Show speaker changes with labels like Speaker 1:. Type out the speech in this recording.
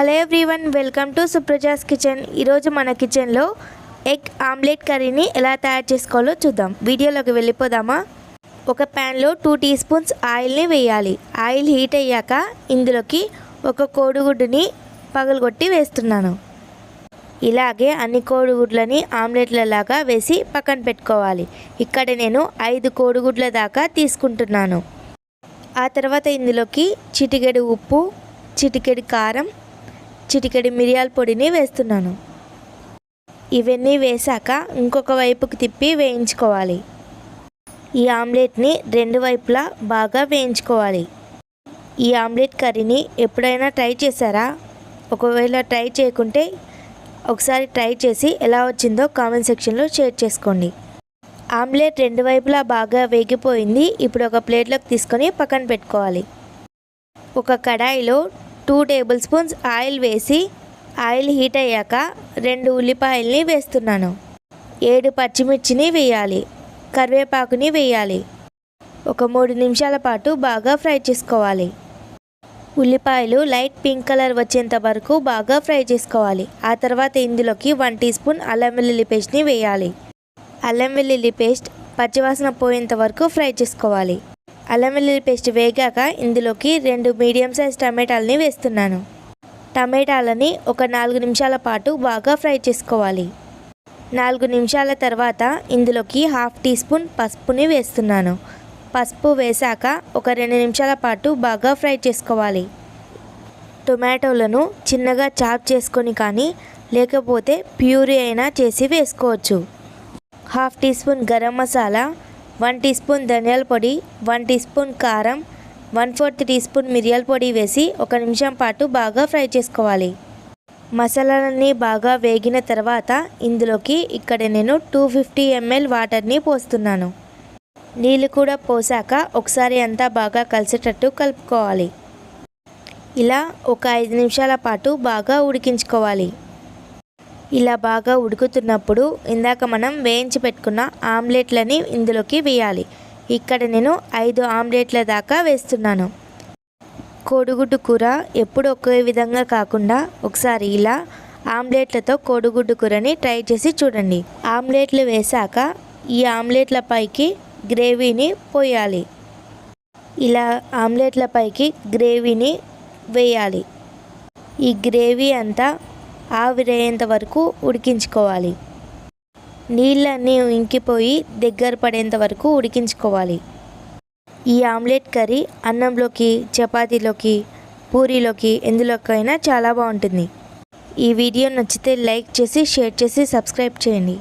Speaker 1: Hello everyone, welcome to Supraja's kitchen. ఈరోజు మన కిచెన్లో ఎగ్ ఆమ్లెట్ కర్రీని ఎలా తయారు చేసుకోవాలో చూద్దాం. వీడియోలోకి వెళ్ళిపోదామా? ఒక ప్యాన్లో 2 టీ స్పూన్స్ ఆయిల్ని వేయాలి. ఆయిల్ హీట్ అయ్యాక ఇందులోకి ఒక కోడిగుడ్డుని పగలగొట్టి వేస్తున్నాను. ఇలాగే అన్ని కోడిగుడ్లని ఆమ్లెట్లలాగా వేసి పక్కన పెట్టుకోవాలి. ఇక్కడ నేను 5 కోడిగుడ్ల దాకా తీసుకుంటున్నాను. ఆ తర్వాత ఇందులోకి చిటికెడు ఉప్పు, చిటికెడు కారం, చిటికెడు మిరియాల పొడిని వేస్తున్నాను. ఇవన్నీ వేశాక ఇంకొక వైపుకి తిప్పి వేయించుకోవాలి. ఈ ఆమ్లెట్ని 2 వైపులా బాగా వేయించుకోవాలి. ఈ ఆమ్లెట్ కర్రీని ఎప్పుడైనా ట్రై చేశారా? ఒకవేళ ట్రై చేయకుంటే ఒకసారి ట్రై చేసి ఎలా వచ్చిందో కామెంట్ సెక్షన్లో షేర్ చేసుకోండి. ఆమ్లెట్ 2 వైపులా బాగా వేగిపోయింది. ఇప్పుడు ఒక ప్లేట్లోకి తీసుకొని పక్కన పెట్టుకోవాలి. ఒక కడాయిలో 2 టేబుల్ స్పూన్స్ ఆయిల్ వేసి ఆయిల్ హీట్ అయ్యాక 2 ఉల్లిపాయల్ని వేస్తున్నాను. 7 పచ్చిమిర్చిని వేయాలి. కరివేపాకుని వేయాలి. ఒక 3 నిమిషాల పాటు బాగా ఫ్రై చేసుకోవాలి. ఉల్లిపాయలు లైట్ పింక్ కలర్ వచ్చేంత వరకు బాగా ఫ్రై చేసుకోవాలి. ఆ తర్వాత ఇందులోకి 1 టీ స్పూన్ అల్లం వెల్లుల్లి పేస్ట్ని వేయాలి. అల్లం వెల్లుల్లి పేస్ట్ పచ్చివాసన పోయేంత వరకు ఫ్రై చేసుకోవాలి. అల్లం వెల్లుల్లి పేస్ట్ వేగాక ఇందులోకి 2 మీడియం సైజ్ టమాటాలని వేస్తున్నాను. టమాటాలని ఒక 4 నిమిషాల పాటు బాగా ఫ్రై చేసుకోవాలి. 4 నిమిషాల తర్వాత ఇందులోకి 1/2 టీ స్పూన్ పసుపుని వేస్తున్నాను. పసుపు వేశాక ఒక 2 నిమిషాల పాటు బాగా ఫ్రై చేసుకోవాలి. టొమాటోలను చిన్నగా చాప్ చేసుకొని కానీ లేకపోతే ప్యూరీ అయినా చేసి వేసుకోవచ్చు. 1/2 teaspoon garam masala, 1 teaspoon ధనియాల పొడి, 1 టీ స్పూన్ కారం, 1/4 టీ స్పూన్ మిరియాల పొడి వేసి 1 నిమిషం పాటు బాగా ఫ్రై చేసుకోవాలి. మసాలాలన్నీ బాగా వేగిన తర్వాత ఇందులోకి ఇక్కడ నేను 250 ml వాటర్ని పోస్తున్నాను. నీళ్ళు కూడా పోసాక ఒకసారి అంతా బాగా కలిసేటట్టు కలుపుకోవాలి. ఇలా ఒక 5 నిమిషాల పాటు బాగా ఉడికించుకోవాలి. ఇలా బాగా ఉడుకుతున్నప్పుడు ఇందాక మనం వేయించి పెట్టుకున్న ఆమ్లెట్లని ఇందులోకి వేయాలి. ఇక్కడ నేను 5 ఆమ్లెట్ల దాకా వేస్తున్నాను. కోడిగుడ్డు కూర ఎప్పుడు ఒకే విధంగా కాకుండా ఒకసారి ఇలా ఆమ్లెట్లతో కోడిగుడ్డు కూరని ట్రై చేసి చూడండి. ఆమ్లెట్లు వేశాక ఈ ఆమ్లెట్ల పైకి గ్రేవీని పోయాలి. ఇలా ఆమ్లెట్ల పైకి గ్రేవీని వేయాలి. ఈ గ్రేవీ అంతా ఆవిరయ్యేంత వరకు ఉడికించుకోవాలి. నీళ్ళన్నీ ఇంకిపోయి దగ్గర పడేంత వరకు ఉడికించుకోవాలి. ఈ ఆమ్లెట్ కర్రీ అన్నంలోకి, చపాతీలోకి, పూరీలోకి ఎందులోకైనా చాలా బాగుంటుంది. ఈ వీడియో నచ్చితే లైక్ చేసి, షేర్ చేసి, సబ్స్క్రైబ్ చేయండి.